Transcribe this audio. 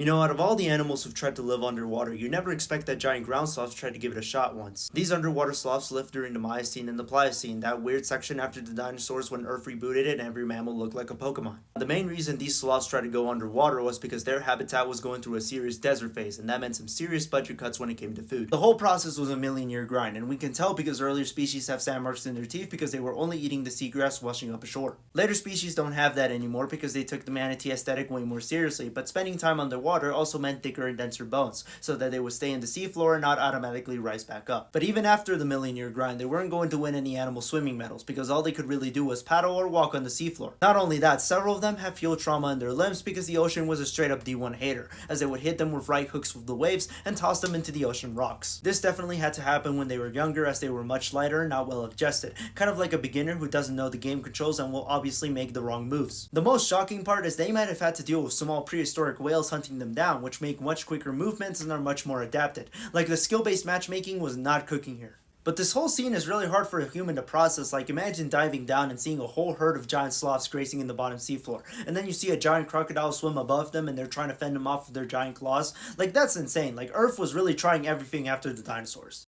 You know, out of all the animals who've tried to live underwater, you never expect that giant ground sloths tried to give it a shot once. These underwater sloths lived during the Miocene and the Pliocene, that weird section after the dinosaurs when Earth rebooted and every mammal looked like a Pokemon. The main reason these sloths tried to go underwater was because their habitat was going through a serious desert phase, and that meant some serious budget cuts when it came to food. The whole process was a million-year grind, and we can tell because earlier species have sand marks in their teeth because they were only eating the seagrass washing up ashore. Later species don't have that anymore because they took the manatee aesthetic way more seriously, but spending time underwater also meant thicker and denser bones, so that they would stay in the seafloor and not automatically rise back up. But even after the million-year grind, they weren't going to win any animal swimming medals because all they could really do was paddle or walk on the seafloor. Not only that, several of them have fuel trauma in their limbs because the ocean was a straight-up D1 hater, as it would hit them with right hooks with the waves and toss them into the ocean rocks. This definitely had to happen when they were younger, as they were much lighter and not well adjusted, kind of like a beginner who doesn't know the game controls and will obviously make the wrong moves. The most shocking part is they might have had to deal with small prehistoric whales hunting them down, which make much quicker movements and are much more adapted. Like, the skill-based matchmaking was not cooking here. But this whole scene is really hard for a human to process. Like, imagine diving down and seeing a whole herd of giant sloths grazing in the bottom seafloor, and then you see a giant crocodile swim above them and they're trying to fend them off with their giant claws. Like, that's insane. Like, Earth was really trying everything after the dinosaurs.